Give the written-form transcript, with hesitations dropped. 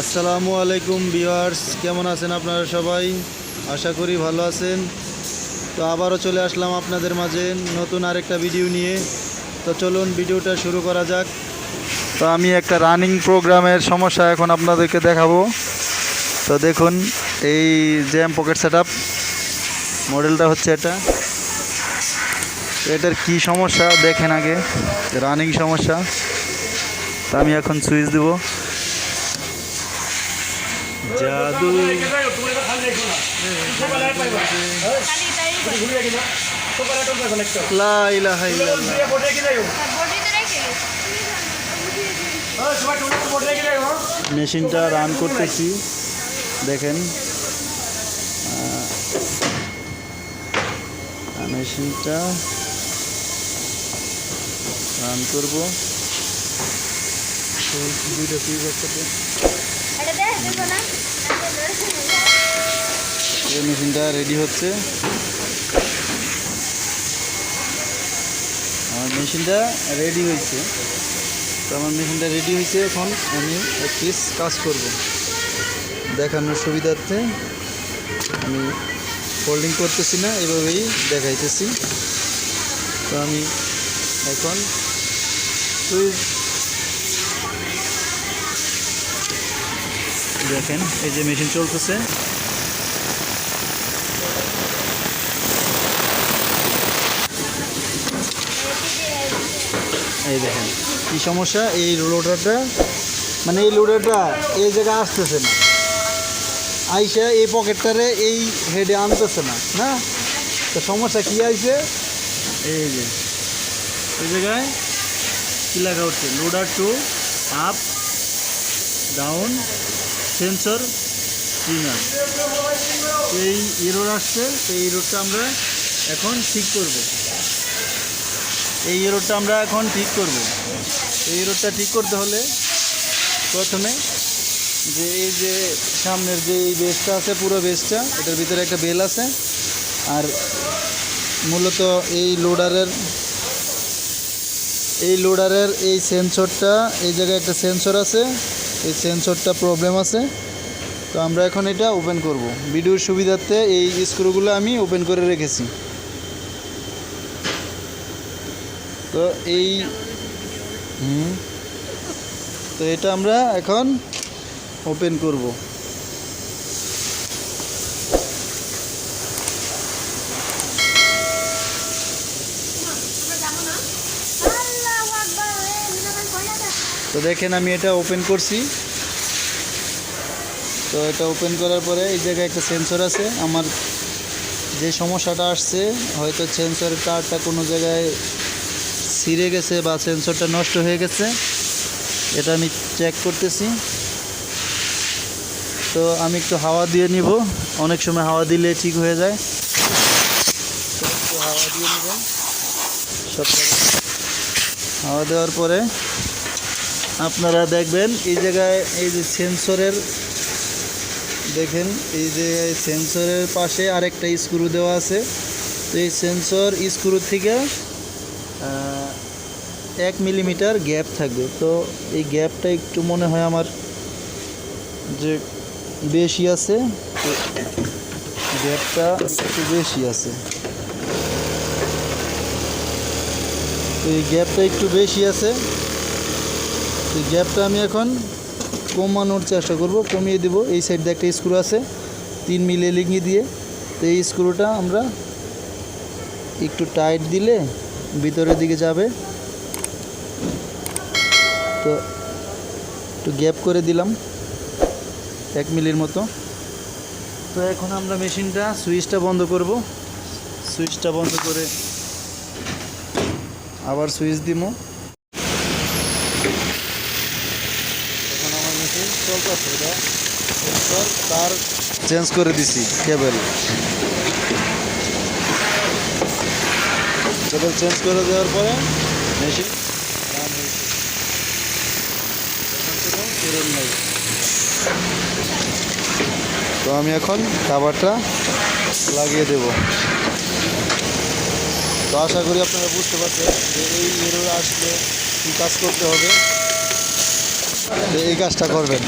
আসসালামু আলাইকুম ভিউয়ার্স, কেমন আছেন আপনারা সবাই? আশা করি ভালো আছেন। তো আবারও চলে আসলাম আপনাদের মাঝে নতুন আরেকটা ভিডিও নিয়ে। তো চলুন ভিডিওটা শুরু করা যাক। তো আমি একটা রানিং প্রোগ্রামের সমস্যা এখন আপনাদেরকে দেখাবো। তো দেখুন, এই জ্যাম পকেট সেটআপ মডেলটা হচ্ছে এটা। এটার কি সমস্যা দেখেন আগে, রানিং সমস্যা। তো আমি এখন সুইচ দেব। জাদু লা ইলাহা ইল্লাল্লাহ। মেশিনটা রান করতেছি, দেখেন। মেশিনটা রান করবো। দুইটা সুইচ একসাথে। এই মেশিনটা রেডি হচ্ছে। আমার মেশিনটা রেডি হয়েছে। তো আমার মেশিনটা রেডি হয়েছে, এখন আমি এক পিস কাজ করব দেখানোর সুবিধার্থে। আমি ফোল্ডিং করতেছি না, এভাবেই দেখাইতেছি। তো আমি এখন সুইচ দেখেন, এই যে মেশিন চলতেছে। এই দেখেন কি সমস্যা, এই লোডারটা মানে এই লোডারটা এই জায়গায় আসতেছে না, আইসা এই পকেটটারে এই হেডে আনতেছে না। না, তো সমস্যা কি আইছে, এই যে এই জায়গায় কী লেখা হচ্ছে, loader to up down sensor streamer. এই এরর আসছে। তো এই এররটা আমরা এখন ঠিক করব। এই এররটা আমরা এখন ঠিক করব। এই এররটা ঠিক করতে হলে প্রথমে যে এই যে সামনের যে এই বেসটা আছে, পুরো বেসটা, এটার ভিতরে একটা বেল আছে। আর মূলত এই লোডারের এই সেন্সরটা, এই জায়গায় একটা সেন্সর আছে, এই সেন্সরটা প্রবলেম আছে। তো আমরা এখন এটা ওপেন করব ভিডিওর সুবিধার্থে। এই স্ক্রুগুলো আমি ওপেন করে রেখেছি। তো তো এটা আমরা এখন ওপেন করব। তো দেখেন আমি এটা ওপেন করছি। তো এটা ওপেন করার পরে এই জায়গায় একটা সেন্সর আছে। আমার যে সমস্যাটা আসছে, হয়তো সেন্সরের তারটা কোনো জায়গায় ছিঁড়ে গেছে বা সেন্সরটা নষ্ট হয়ে গেছে, এটা আমি চেক করতেছি। তো আমি একটু হাওয়া দিয়ে নিব, অনেক সময় হাওয়া দিলে ঠিক হয়ে যায়। তো একটু হাওয়া দিয়ে নেব সব জায়গায়। হাওয়া দেওয়ার পরে আপনারা দেখবেন এই জায়গায় এই যে সেন্সরের, দেখেন এই যে সেন্সরের পাশে আরেকটা স্ক্রু দেওয়া আছে। তো এই সেন্সর স্ক্রু থেকে 1 মিলিমিটার গ্যাপ থাকবে। তো এই গ্যাপটা একটু মনে হয় আমার যে বেশি আছে, গ্যাপটা একটু বেশি আছে। তো এই গ্যাপটা একটু বেশি আছে। এই গ্যাপটা আমি এখন কমানোর চেষ্টা করব, কমিয়ে দেব। এই সাইডে একটা স্ক্রু আছে 3 মিলি লিঙ্গি দিয়ে। তো এই স্ক্রুটা আমরা একটু টাইট দিলে ভিতরের দিকে যাবে। তো একটু গ্যাপ করে দিলাম 1 মিলির মতো। তো এখন আমরা মেশিনটা সুইচটা বন্ধ করব। সুইচটা বন্ধ করে আবার সুইচ দিব। এখন আমার মেশিন চলতেছে। এটা সেন্সর তার চেঞ্জ করে দিছি, কেবল চেঞ্জ করে দেওয়ার পরে মেশিন রান হয়েছে। এখন কোনো এরর নাই। তো আমি এখন কাভারটা লাগিয়ে দেব। তো আশা করি আপনারা বুঝতে পারছেন যে এই এরর আসলে কী কাজ করতে হবে। এই কাজটা করবেন।